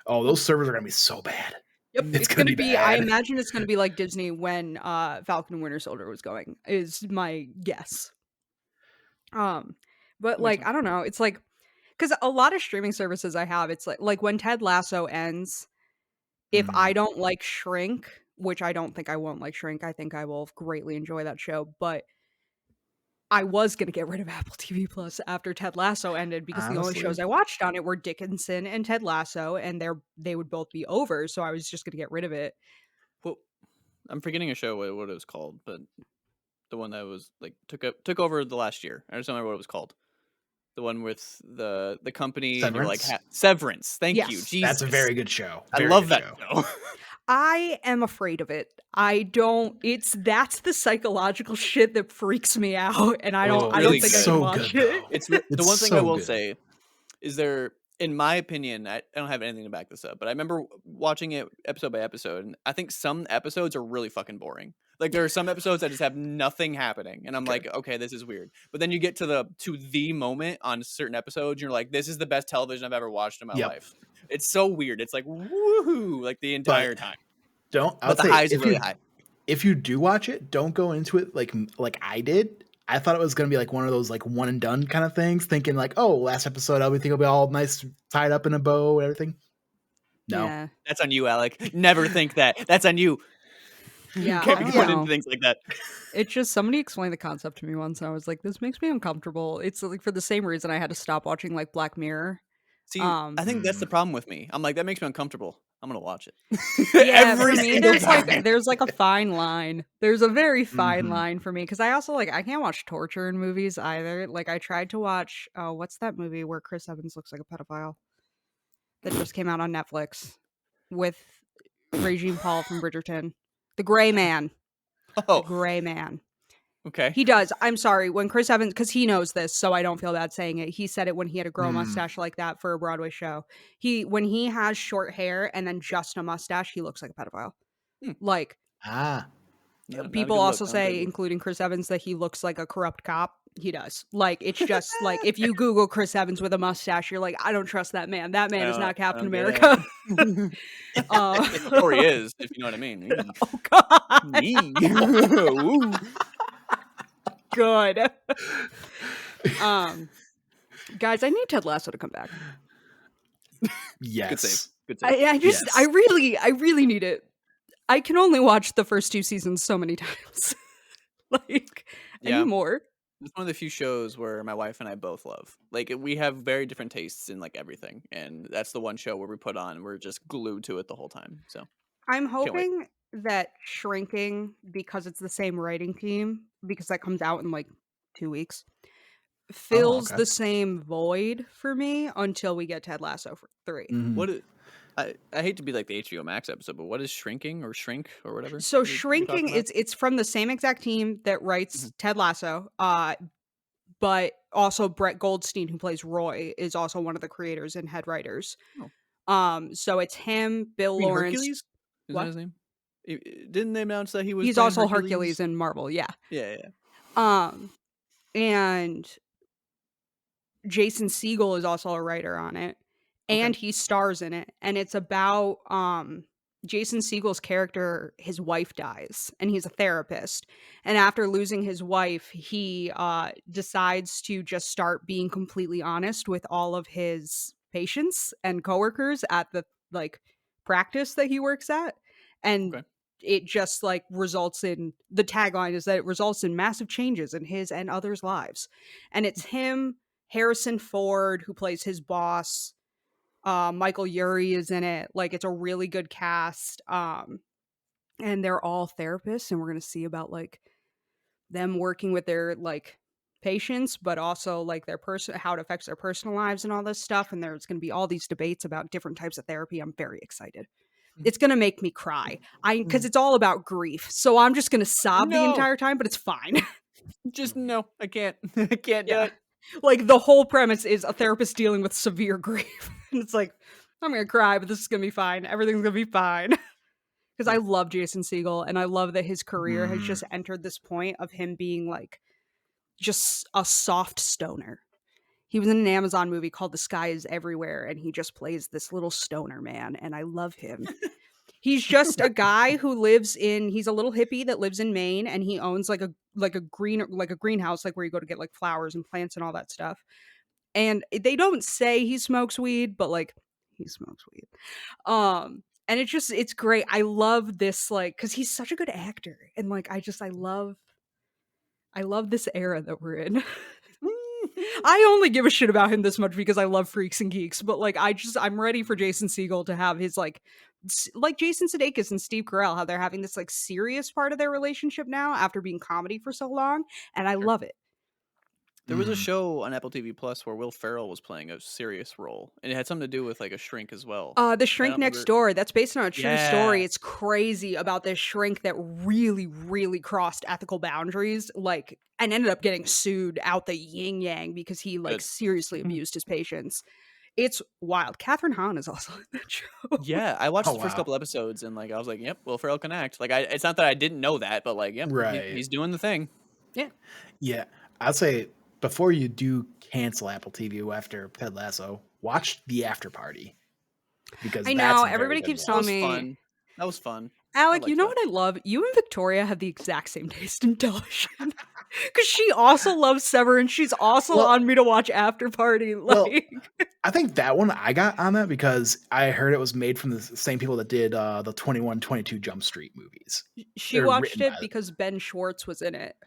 those servers are gonna be so bad. Yep, it's gonna be. I imagine it's gonna be like Disney when Falcon and Winter Soldier was going. Is my guess. But like I don't know. It's like because a lot of streaming services I have, it's like when Ted Lasso ends, if I don't like Shrink, which I don't think I won't like Shrink, I think I will greatly enjoy that show. But I was gonna get rid of Apple TV Plus after Ted Lasso ended because the only shows I watched on it were Dickinson and Ted Lasso, and they would both be over. So I was just gonna get rid of it. Well, I'm forgetting a show what it was called, but the one that was like took over the last year. I just don't remember what it was called. The one with the company Severance? And you're like Severance. Thank you. Jesus. That's a very good show. I love that show. I am afraid of it. That's the psychological shit that freaks me out, and I don't think I can watch it. It's the one thing I will say is in my opinion, I don't have anything to back this up, but I remember watching it episode by episode, and I think some episodes are really fucking boring. Like there are some episodes that just have nothing happening, and I'm like, okay, this is weird. But then you get to the moment on certain episodes, and you're like, this is the best television I've ever watched in my life. It's so weird. It's like woohoo, like the entire time. The highs are really high. If you do watch it, don't go into it like I did. I thought it was gonna be like one of those like one and done kind of things, thinking like, oh, last episode everything will be all nice, tied up in a bow and everything. No, that's on you, Alec. Never think that. That's on you. Yeah, can't be going into things like that. It's just somebody explained the concept to me once, and I was like, this makes me uncomfortable. It's like for the same reason I had to stop watching like Black Mirror. See, I think that's the problem with me. I'm like, that makes me uncomfortable. I'm gonna watch it. Yeah, for me, there's like a fine line. There's a very fine line for me because I also I can't watch torture in movies either. Like I tried to watch what's that movie where Chris Evans looks like a pedophile that just came out on Netflix with Regine Paul from Bridgerton, The Gray Man. Oh, The Gray Man. Okay. He does. I'm sorry. When Chris Evans, because he knows this, so I don't feel bad saying it. He said it when he had a grow mustache like that for a Broadway show. When he has short hair and then just a mustache, he looks like a pedophile. Like, people also say, including Chris Evans, that he looks like a corrupt cop. He does. Like, it's just like if you Google Chris Evans with a mustache, you're like, I don't trust that man. That man is not Captain America. Or he is, if you know what I mean. Oh God. Good. Guys, I need Ted Lasso to come back. Yes. Good save. I really need it. I can only watch the first 2 seasons so many times. I need more. It's one of the few shows where my wife and I both love. Like we have very different tastes in like everything, and that's the one show where we put on, we're just glued to it the whole time. So I'm hoping that Shrinking, because it's the same writing team, because that comes out in like 2 weeks, fills the same void for me until we get Ted Lasso for 3. I hate to be like the HBO Max episode, but what is Shrinking or Shrink or whatever? So Shrinking, it's from the same exact team that writes Ted Lasso, but also Brett Goldstein, who plays Roy, is also one of the creators and head writers. So it's him, Bill Lawrence. Hercules? Is that his name? Didn't they announce that he was? He's also Hercules in Marvel. Yeah. And Jason Segel is also a writer on it, and he stars in it. And it's about Jason Segel's character. His wife dies, and he's a therapist. And after losing his wife, he decides to just start being completely honest with all of his patients and coworkers at the practice that he works at. And it just results in, the tagline is that it results in massive changes in his and others' lives. And it's him, Harrison Ford, who plays his boss. Michael Urie is in it. It's a really good cast. And they're all therapists, and we're going to see about them working with their patients, but also their how it affects their personal lives and all this stuff. And there's going to be all these debates about different types of therapy. I'm very excited. It's going to make me cry. Because it's all about grief. So I'm just going to sob the entire time, but it's fine. Just no, I can't. I can't do it. The whole premise is a therapist dealing with severe grief. And it's I'm going to cry, but this is going to be fine. Everything's going to be fine. Because I love Jason Segel, and I love that his career has just entered this point of him being just a soft stoner. He was in an Amazon movie called The Sky is Everywhere, and he just plays this little stoner man, and I love him. He's just a guy who lives in. He's a little hippie that lives in Maine, and he owns like a greenhouse, like where you go to get like flowers and plants and all that stuff. And they don't say he smokes weed, but like he smokes weed. And it's great. I love this, like, because he's such a good actor, and like I love this era that we're in. I only give a shit about him this much because I love Freaks and Geeks, but like I'm ready for Jason Segel to have his like Jason Sudeikis and Steve Carell, how they're having this like serious part of their relationship now after being comedy for so long, and I love it. There was a show on Apple TV Plus where Will Ferrell was playing a serious role, and it had something to do with like a shrink as well. The Shrink Next Door. That's based on a true story. Yeah. It's crazy about this shrink that really, really crossed ethical boundaries, like, and ended up getting sued out the yin yang because he like seriously abused his patients. It's wild. Catherine Hahn is also in that show. Yeah, I watched the first couple episodes and like I was like, "Yep, Will Ferrell can act." Like, it's not that I didn't know that, but like, yep, he's doing the thing. Yeah, yeah. I'd say before you do cancel Apple TV after Ted Lasso, watch The After Party. Because I know everybody keeps telling me that was fun. Alec, you know what I love? You and Victoria have the exact same taste in television. Because she also loves Severance. She's also on me to watch After Party. Like, I think that one I got on that because I heard it was made from the same people that did the 21, 22 Jump Street movies. She watched it because Ben Schwartz was in it.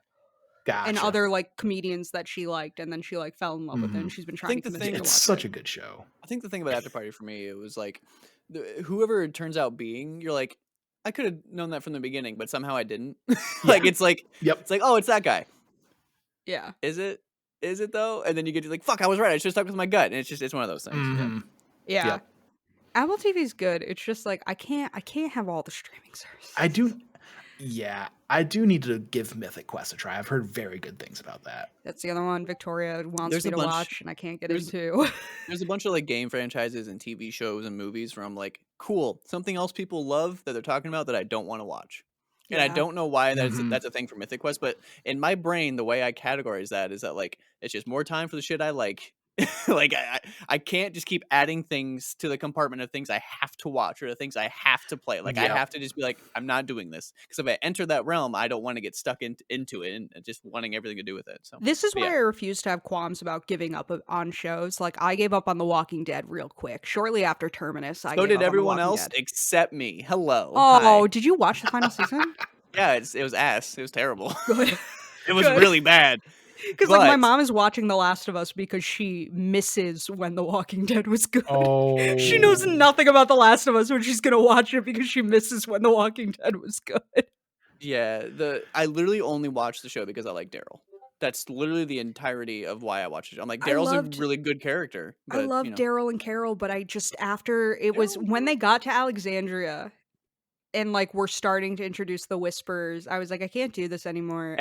Gotcha. And other like comedians that she liked, and then she like fell in love with it, and she's been trying to convince me to watch it. It's such a good show. I think the thing about After Party for me, it was like whoever it turns out being, you're like, I could have known that from the beginning, but somehow I didn't. Like it's like, it's like, oh, it's that guy. Yeah. Is it though? And then you get to like, fuck, I was right. I should have stuck with my gut. And it's one of those things. Yeah. Yep. Apple TV is good. It's just like I can't have all the streaming services. I do need to give Mythic Quest a try. I've heard very good things about that. That's the other one Victoria wants me to watch, and I can't get into. There's a bunch of like game franchises and TV shows and movies where I'm like, cool, something else people love that they're talking about that I don't want to watch. And I don't know why that's a thing for Mythic Quest, but in my brain, the way I categorize that is that like it's just more time for the shit I like. Like I can't just keep adding things to the compartment of things I have to watch or the things I have to play. Like I have to just be like, I'm not doing this because if I enter that realm, I don't want to get stuck into it and just wanting everything to do with it. So this is why I refuse to have qualms about giving up on shows. Like I gave up on The Walking Dead real quick shortly after Terminus. So did everyone else except me. Hello. Oh, hi. Did you watch the final season? Yeah, it was ass. It was terrible. Good. It was really bad. Because like my mom is watching The Last of Us because she misses when The Walking Dead was good. Oh. She knows nothing about The Last of Us when she's gonna watch it because she misses when The Walking Dead was good. Yeah, I literally only watched the show because I like Daryl. That's literally the entirety of why I watched it. I'm like, Daryl's a really good character. But, I love Daryl and Carol, but I just after it was when they got to Alexandria and like we're starting to introduce the Whisperers, I was like, I can't do this anymore.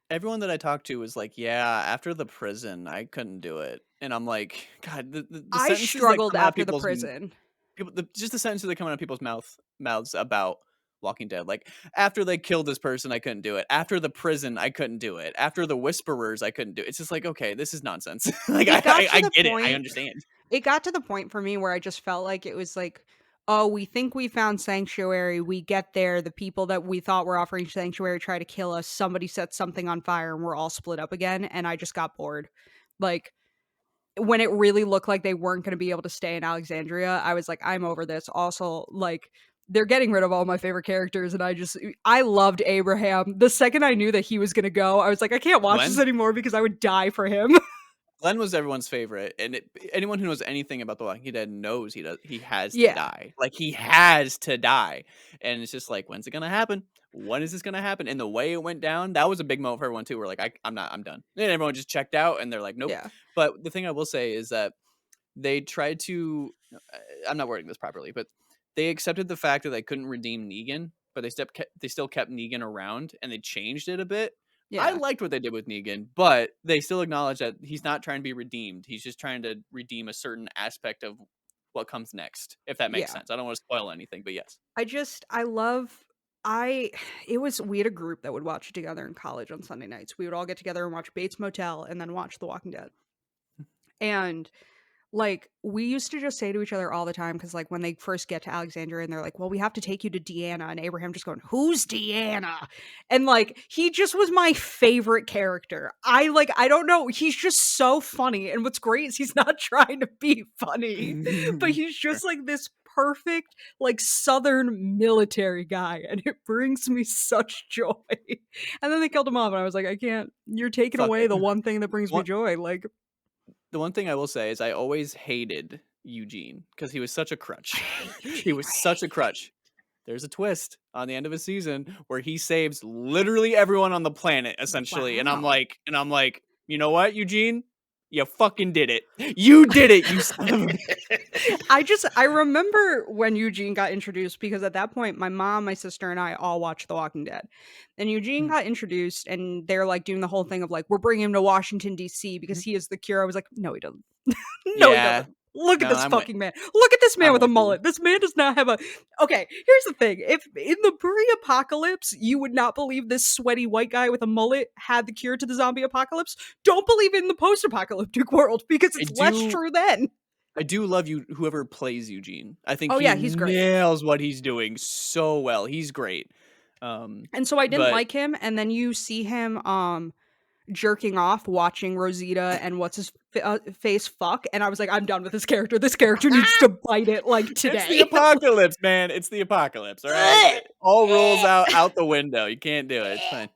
Everyone that I talked to was like, yeah, after the prison, I couldn't do it. And I'm like, God, the I struggled after the prison. Just the sentences that come out of people's mouths about Walking Dead. Like, after they killed this person, I couldn't do it. After the prison, I couldn't do it. After the Whisperers, I couldn't do it. It's just like, okay, this is nonsense. Like, I get it. I understand. It got to the point for me where I just felt like it was like, oh, we think we found sanctuary. We get there. The people that we thought were offering sanctuary try to kill us. Somebody sets something on fire and we're all split up again. And I just got bored. Like when it really looked like they weren't going to be able to stay in Alexandria, I was like, I'm over this. Also, like they're getting rid of all my favorite characters. And I loved Abraham. The second I knew that he was going to go, I was like, I can't watch this anymore because I would die for him. Glenn was everyone's favorite, and anyone who knows anything about The Walking Dead knows he has to die. Like he has to die, and it's just like, when's it gonna happen? When is this gonna happen? And the way it went down, that was a big moment for everyone too. We're like, I'm done. And everyone just checked out, and they're like, nope. Yeah. But the thing I will say is that they tried to. I'm not wording this properly, but they accepted the fact that they couldn't redeem Negan, but they still kept Negan around, and they changed it a bit. Yeah. I liked what they did with Negan, but they still acknowledge that he's not trying to be redeemed. He's just trying to redeem a certain aspect of what comes next, if that makes sense. I don't want to spoil anything, but yes. We had a group that would watch it together in college on Sunday nights. We would all get together and watch Bates Motel and then watch The Walking Dead. And like, we used to just say to each other all the time, because, like, when they first get to Alexandria and they're like, well, we have to take you to Deanna, and Abraham just going, who's Deanna? And, like, he just was my favorite character. I don't know, he's just so funny, and what's great is he's not trying to be funny, but he's just, like, this perfect, like, Southern military guy, and it brings me such joy. And then they killed him off, and I was like, I can't, you're taking away the one thing that brings me joy, like... The one thing I will say is I always hated Eugene because he was such a crutch. He was such a crutch. There's a twist on the end of a season where he saves literally everyone on the planet, essentially. Wow. And I'm like, you know what, Eugene? You fucking did it. You did it, you son of a... I remember when Eugene got introduced, because at that point, my mom, my sister, and I all watched The Walking Dead. And Eugene got introduced, and they're, like, doing the whole thing of, like, we're bringing him to Washington, D.C. because he is the cure. I was like, no, he doesn't. No, he doesn't. Look at this fucking man. Look at this man with a mullet. This man does not have a... Okay, here's the thing. If in the pre-apocalypse, you would not believe this sweaty white guy with a mullet had the cure to the zombie apocalypse, don't believe it in the post-apocalyptic world, because it's less true then. I do love you, whoever plays Eugene. I think he's great. Nails what he's doing so well. He's great. And so I didn't like him, and then you see him jerking off watching Rosita and what's his face fuck, and I was like, I'm done with this character. This character needs to bite it, like, today. It's the apocalypse, man. It's the apocalypse, all right? All rules out the window. You can't do it. It's fine.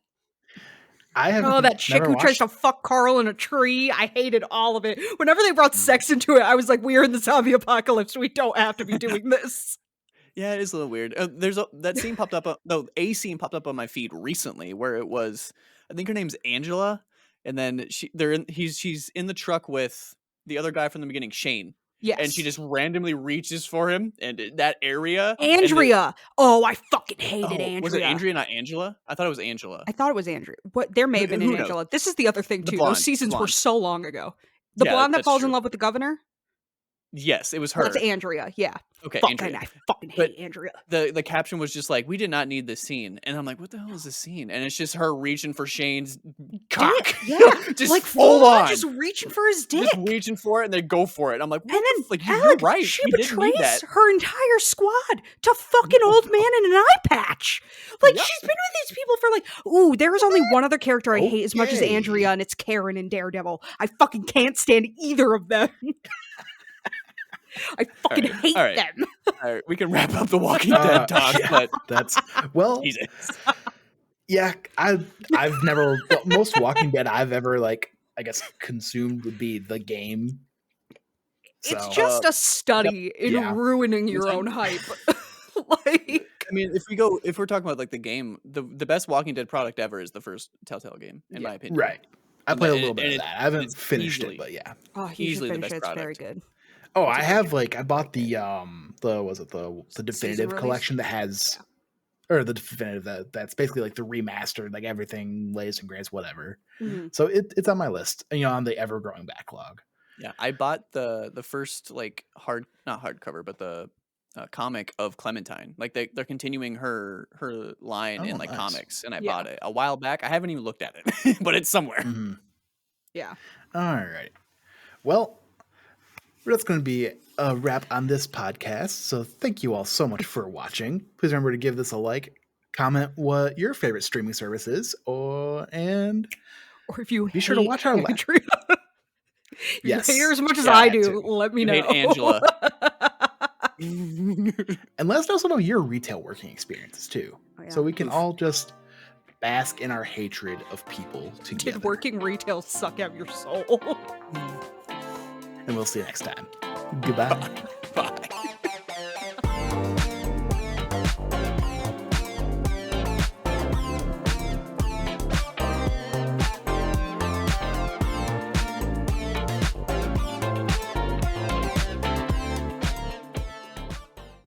That chick who tries to fuck Carl in a tree. I hated all of it. Whenever they brought sex into it, I was like, we are in the zombie apocalypse. We don't have to be doing this. Yeah, it is a little weird. That scene popped up. A scene popped up on my feed recently where it was, I think her name's Angela, and then she's in the truck with the other guy from the beginning, Shane. Yes. And she just randomly reaches for him, and that area. Andrea. I fucking hated Andrea. Was it Andrea, not Angela? I thought it was Angela. I thought it was Andrea. What? There may have been an Angela. This is the other thing too. Those seasons were so long ago. The blonde that falls in love with the governor. Yes, it was her. That's Andrea. Yeah. Okay, Andrea. I fucking hate Andrea. The caption was just like, we did not need this scene. And I'm like, what the hell is this scene? And it's just her reaching for Shane's cock. Yeah. Just like full on. Just reaching for his dick. Just reaching for it, and they go for it. I'm like, what? And then, like, Alec, you're right. She betrays her entire squad to fucking old man in an eye patch. Like, she's been with these people for like, there's only one other character I hate as much as Andrea, and it's Karen in Daredevil. I fucking can't stand either of them. I fucking hate them. All right, we can wrap up the Walking Dead talk, but that's Jesus. Yeah, I've never most Walking Dead I've ever consumed would be the game. It's just a study in ruining your own hype. I mean, if we're talking about like the game, the best Walking Dead product ever is the first Telltale game, in my opinion. Right. I played a little bit of that. I haven't finished it, but yeah. Oh, easily the best product. It's very good. Oh, I have I bought the definitive collection that has, or the definitive that's basically like the remastered, like everything, latest and greatest, whatever. Mm-hmm. So it's on my list, on the ever growing backlog. Yeah, I bought the first not hardcover, but the comic of Clementine. Like they're continuing her line in comics, and I bought it a while back. I haven't even looked at it, but it's somewhere. Mm-hmm. Yeah. All right. Well, that's going to be a wrap on this podcast. So thank you all so much for watching. Please remember to give this a like, comment what your favorite streaming service is, or if you be sure to watch our live. Yes, hate her as much as I do. Let me know. Hate Angela. And let us know some of your retail working experiences too, so we can all just bask in our hatred of people together. Did working retail suck out your soul? And we'll see you next time. Goodbye.